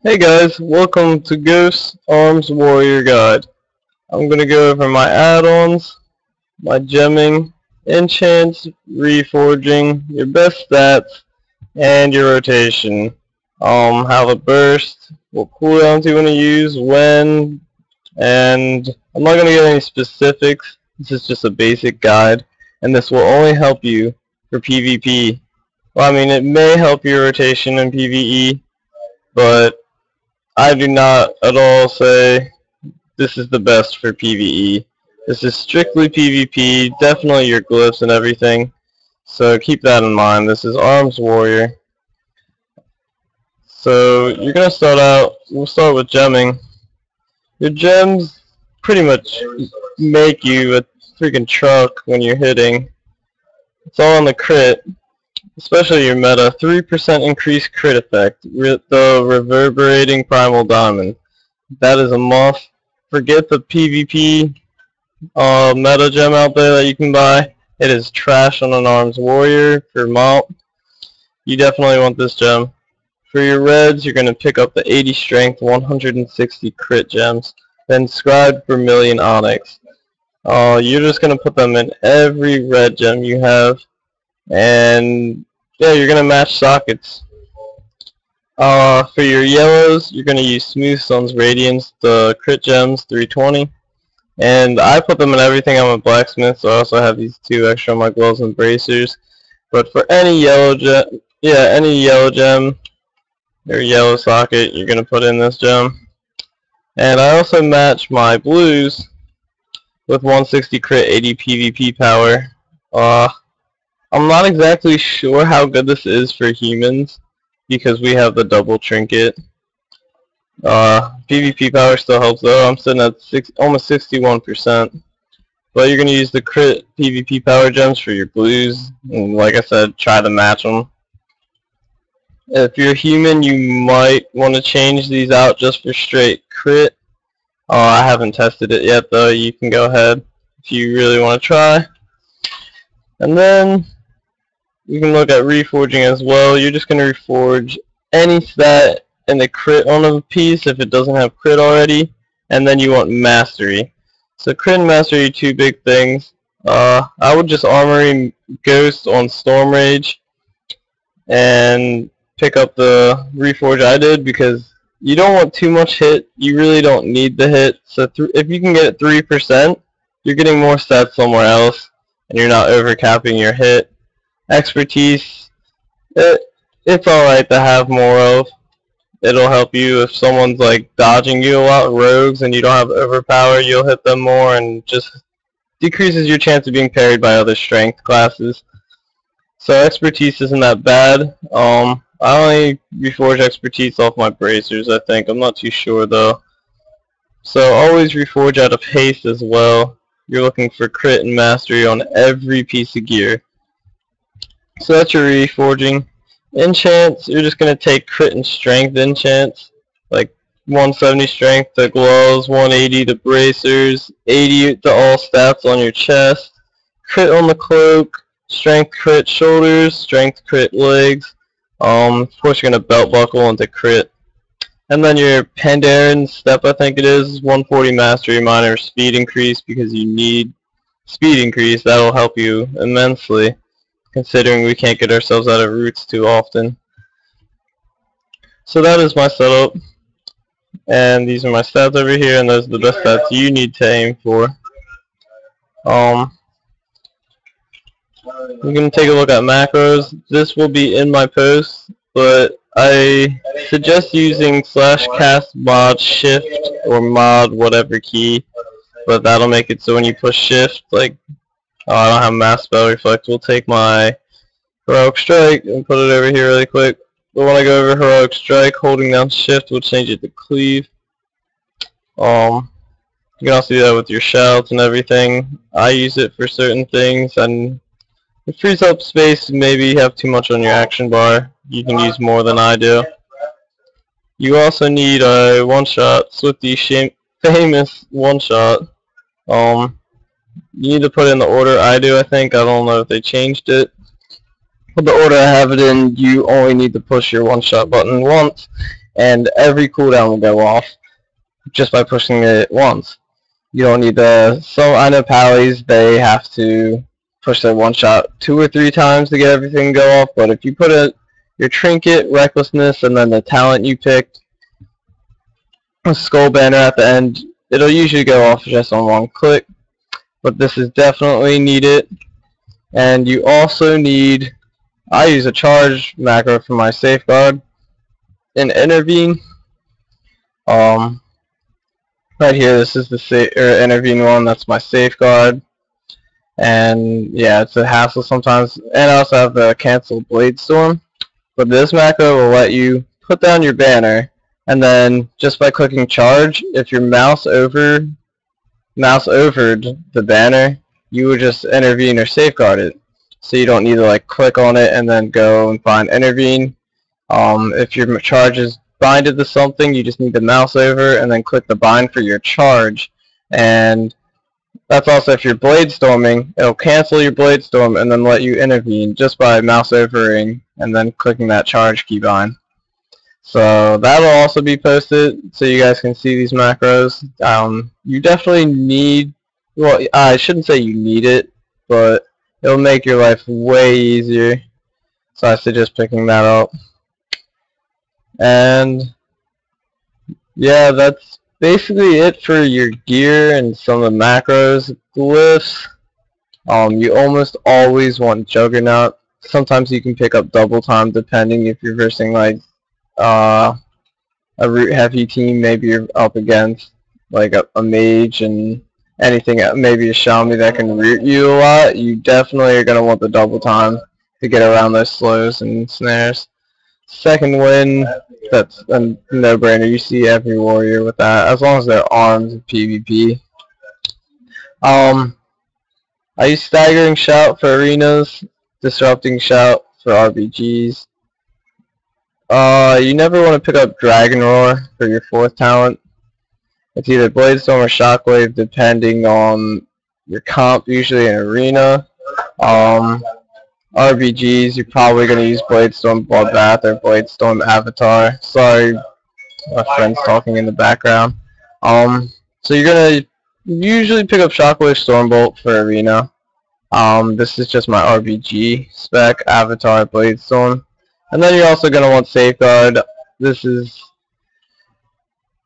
Hey guys, welcome to Ghost Arms Warrior Guide. I'm going to go over my add-ons, my gemming, enchants, reforging, your best stats, and your rotation. How the burst, what cooldowns you want to use, when, and I'm not going to get any specifics. This is just a basic guide, and this will only help you for PvP. Well, I mean, it may help your rotation in PvE, but I do not at all say this is the best for PvE. This is strictly PvP, definitely your glyphs and everything. So keep that in mind. This is Arms Warrior. So you're going to start out, we'll start with gemming. Your gems pretty much make you a freaking truck when you're hitting. It's all on the crit. Especially your meta, 3% increased crit effect, the reverberating primal diamond. That is a must. Forget the PvP meta gem out there that you can buy. It is trash on an Arms Warrior for MoP. You definitely want this gem. For your reds, you're going to pick up the 80 strength, 160 crit gems, then Scribe Vermilion Onyx. You're just going to put them in every red gem you have, and yeah, you're going to match sockets. For your yellows, you're going to use Smooth Stone's Radiance, the crit gems, 320. And I put them in everything. I'm a blacksmith, so I also have these two extra on my gloves and bracers. But for any yellow gem or yellow socket, you're going to put in this gem. And I also match my blues with 160 crit, 80 PvP power. I'm not exactly sure how good this is for humans because we have the double trinket. PvP power still helps though. I'm sitting at almost 61%. But you're going to use the crit PvP power gems for your blues. And like I said, try to match them. If you're human, you might want to change these out just for straight crit. I haven't tested it yet though. You can go ahead if you really want to try. And then you can look at reforging as well. You're just going to reforge any stat in the crit on a piece if it doesn't have crit already. And then you want mastery. So crit and mastery are two big things. I would just armory Ghost on Storm Rage and pick up the reforge I did because you don't want too much hit. You really don't need the hit. So if you can get it 3%, you're getting more stats somewhere else and you're not overcapping your hit. Expertise, it's alright to have more of. It'll help you if someone's like dodging you a lot, rogues, and you don't have overpower, you'll hit them more and just decreases your chance of being parried by other strength classes. So expertise isn't that bad. I only reforge expertise off my bracers, I think. I'm not too sure though. So always reforge out of haste as well. You're looking for crit and mastery on every piece of gear. So that's your reforging. Enchants, you're just going to take crit and strength enchants, like 170 strength to gloves, 180 to bracers, 80 to all stats on your chest, crit on the cloak, strength crit shoulders, strength crit legs. Of course you're going to belt buckle into crit. And then your Pandaren step, I think it is 140 mastery minor speed increase because you need speed increase. That'll help you immensely, considering we can't get ourselves out of roots too often. So that is my setup, and these are my stats over here, and those are the best stats you need to aim for. You can take a look at macros. This will be in my post, but I suggest using /cast mod shift or mod whatever key, but that'll make it so when you push shift, like I don't have mass spell reflect. We'll take my heroic strike and put it over here really quick. But when I go over heroic strike, holding down shift will change it to cleave. You can also do that with your shouts and everything. I use it for certain things, and it frees up space. Maybe you have too much on your action bar. You can use more than I do. You also need a one-shot, Swifty famous one-shot. You need to put in the order I do, I think. I don't know if they changed it. But the order I have it in, you only need to push your one-shot button once, and every cooldown will go off just by pushing it once. You don't need the, so I know pallies, they have to push their one shot 2 or 3 times to get everything to go off, but if you put your trinket, recklessness, and then the talent you picked, a skull banner at the end, it'll usually go off just on one click, but this is definitely needed. And you also need, I use a charge macro for my safeguard and intervene. Right here, this is the intervene one. That's my safeguard, and yeah, it's a hassle sometimes. And I also have the cancel blade storm, but this macro will let you put down your banner, and then just by clicking charge, if your mouse overed the banner, you would just intervene or safeguard it. So you don't need to like click on it and then go and find intervene. If your charge is binded to something, you just need to mouse over and then click the bind for your charge. And that's also if you're blade storming, it'll cancel your blade storm and then let you intervene just by mouse overing and then clicking that charge keybind. So that'll also be posted so you guys can see these macros. You definitely need, well, I shouldn't say you need it, but it'll make your life way easier. So I suggest picking that up. And yeah, that's basically it for your gear and some of the macros. Glyphs, you almost always want Juggernaut. Sometimes you can pick up double time depending if you're versing like a root heavy team. Maybe you're up against like a mage and anything, maybe a Xiaomi that can root you a lot. You definitely are going to want the double time to get around those slows and snares. Second win, that's a no-brainer. You see every warrior with that, as long as they're armed in PvP. I use staggering shout for arenas, disrupting shout for RBGs. You never want to pick up Dragon Roar for your 4th talent. It's either Bladestorm or Shockwave depending on your comp, usually in arena. RBGs, you're probably going to use Bladestorm Bloodbath or Bladestorm Avatar. Sorry, my friend's talking in the background. So you're going to usually pick up Shockwave Stormbolt for arena. This is just my RBG spec, Avatar, Bladestorm. And then you're also going to want Safeguard. This is,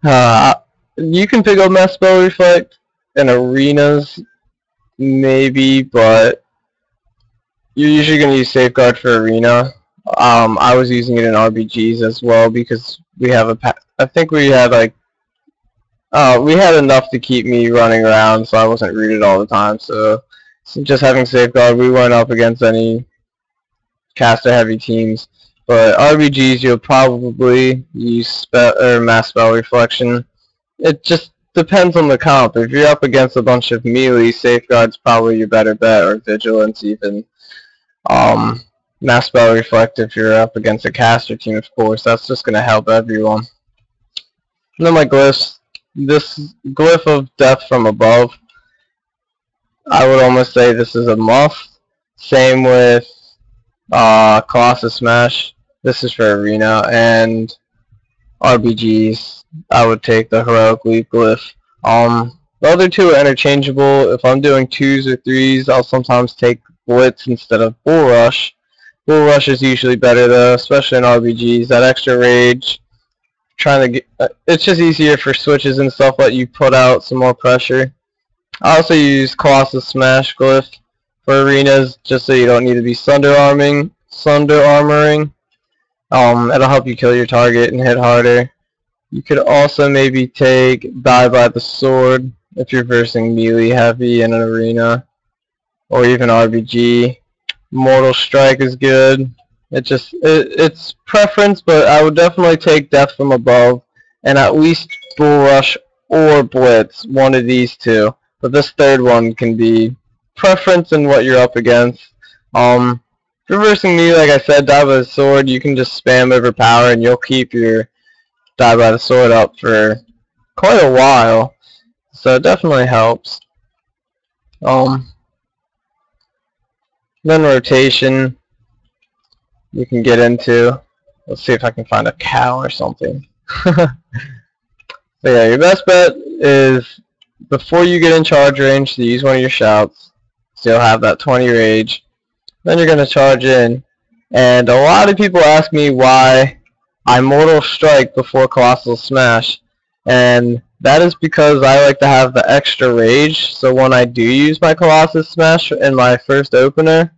you can pick up Mass Spell Reflect in arenas, maybe, but you're usually going to use Safeguard for arena. I was using it in RBGs as well because we have I think we had like, we had enough to keep me running around, so I wasn't rooted all the time. So just having Safeguard, we weren't up against any caster heavy teams. But RBGs, you'll probably use Mass Spell Reflection. It just depends on the comp. If you're up against a bunch of melee, Safeguard's probably your better bet, or Vigilance even. Mass Spell Reflect if you're up against a caster team, of course. That's just going to help everyone. And then my glyphs. This Glyph of Death from Above, I would almost say this is a must. Same with Colossus Smash. This is for arena. And RBGs, I would take the Heroic Leap Glyph. The other two are interchangeable. If I'm doing 2s or 3s, I'll sometimes take Blitz instead of Bull Rush. Bull Rush is usually better though, especially in RBGs. That extra rage, trying to get, it's just easier for switches and stuff, let you put out some more pressure. I also use Colossus Smash Glyph for arenas, just so you don't need to be Sunder Armoring. It'll help you kill your target and hit harder. You could also maybe take Die by the Sword if you're versing melee heavy in an arena, or even RBG. Mortal Strike is good. It's preference, but I would definitely take Death from Above and at least Bull Rush or Blitz, one of these two. But this third one can be preference in what you're up against. If you're versing me, like I said, Die by the Sword, you can just spam Overpower and you'll keep your Die by the Sword up for quite a while. So it definitely helps. Then rotation you can get into. Let's see if I can find a cow or something. So yeah, your best bet is before you get in charge range to use one of your shouts, so you'll have that 20 rage. Then you're going to charge in, and a lot of people ask me why I Mortal Strike before Colossal Smash, and that is because I like to have the extra rage, so when I do use my Colossus Smash in my first opener,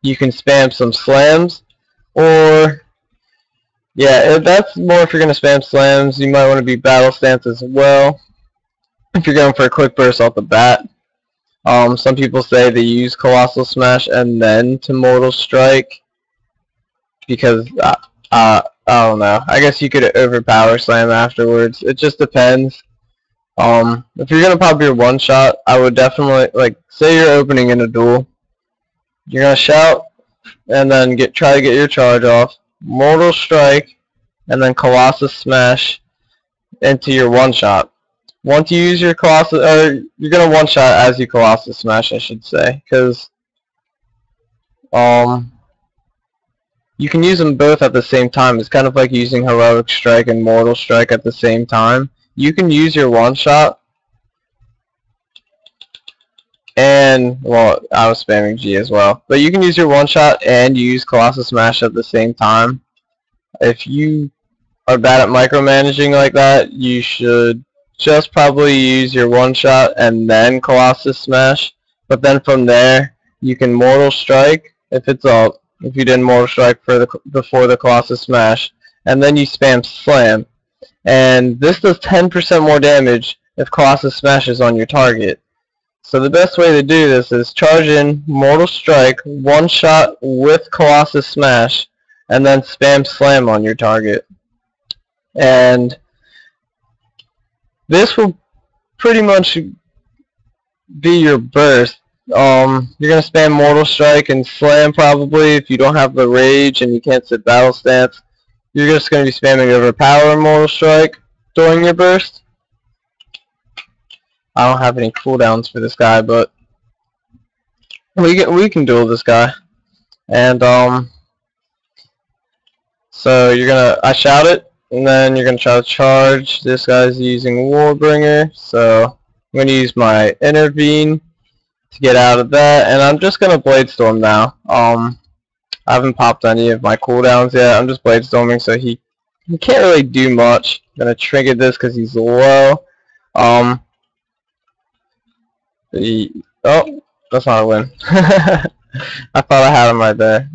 you can spam some slams, or yeah, that's more if you're going to spam slams. You might want to be battle stance as well if you're going for a quick burst off the bat. Some people say they use Colossal Smash and then to Mortal Strike because, I don't know. I guess you could overpower slam afterwards. It just depends. If you're going to pop your one shot, I would definitely, like, say you're opening in a duel. You're going to shout and then try to get your charge off. Mortal Strike and then Colossus Smash into your one shot. Once you use your Colossus, or you're gonna one shot as you Colossus Smash, I should say, because you can use them both at the same time. It's kind of like using Heroic Strike and Mortal Strike at the same time. You can use your one shot, and well, I was spamming G as well, but you can use your one shot and use Colossus Smash at the same time. If you are bad at micromanaging like that, you should just probably use your one shot and then Colossus Smash, but then from there you can Mortal Strike if it's up, if you didn't Mortal Strike before the Colossus Smash, and then you spam Slam, and this does 10% more damage if Colossus Smash is on your target. So the best way to do this is charge in Mortal Strike, one shot with Colossus Smash, and then spam Slam on your target. And this will pretty much be your burst. You're going to spam Mortal Strike and Slam probably if you don't have the rage and you can't sit battle stance. You're just going to be spamming Overpower and Mortal Strike during your burst. I don't have any cooldowns for this guy, but we can duel this guy. And so you're going to, I shout it. And then you're going to try to charge. This guy's using Warbringer, so I'm going to use my Intervene to get out of that. And I'm just going to Blade Storm now. I haven't popped any of my cooldowns yet. I'm just Blade Storming, so he can't really do much. I'm going to trigger this because he's low. Oh, that's not a win. I thought I had him right there.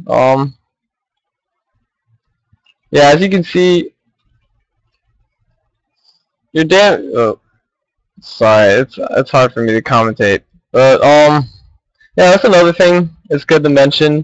Yeah, as you can see, you're damn. Oh, sorry, it's hard for me to commentate. But yeah, that's another thing. It's good to mention.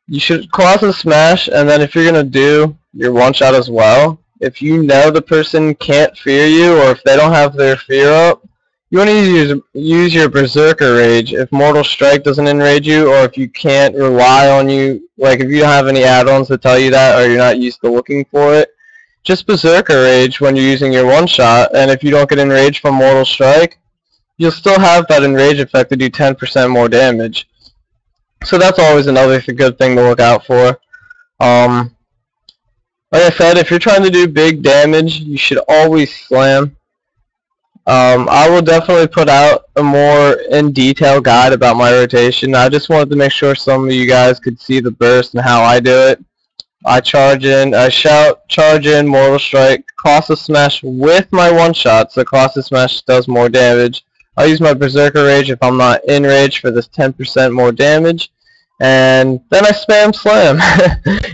You should Colossus Smash, and then if you're gonna do your one shot as well, if you know the person can't fear you, or if they don't have their fear up, you want to use your Berserker Rage if Mortal Strike doesn't enrage you, or if you can't rely on you, like if you don't have any add-ons to tell you that, or you're not used to looking for it. Just Berserker Rage when you're using your one shot, and if you don't get enraged from Mortal Strike, you'll still have that enrage effect to do 10% more damage. So that's always another good thing to look out for. Like I said, if you're trying to do big damage, you should always slam. I will definitely put out a more in-detail guide about my rotation. I just wanted to make sure some of you guys could see the burst and how I do it. I charge in, I shout, charge in, Mortal Strike, Colossus Smash with my one shot, so Colossus Smash does more damage. I'll use my Berserker Rage if I'm not in rage for this 10% more damage, and then I spam Slam.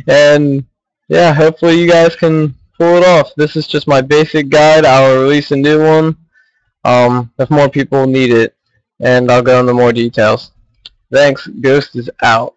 And yeah, hopefully you guys can pull it off. This is just my basic guide. I'll release a new one if more people need it, and I'll go into more details. Thanks. Ghost is out.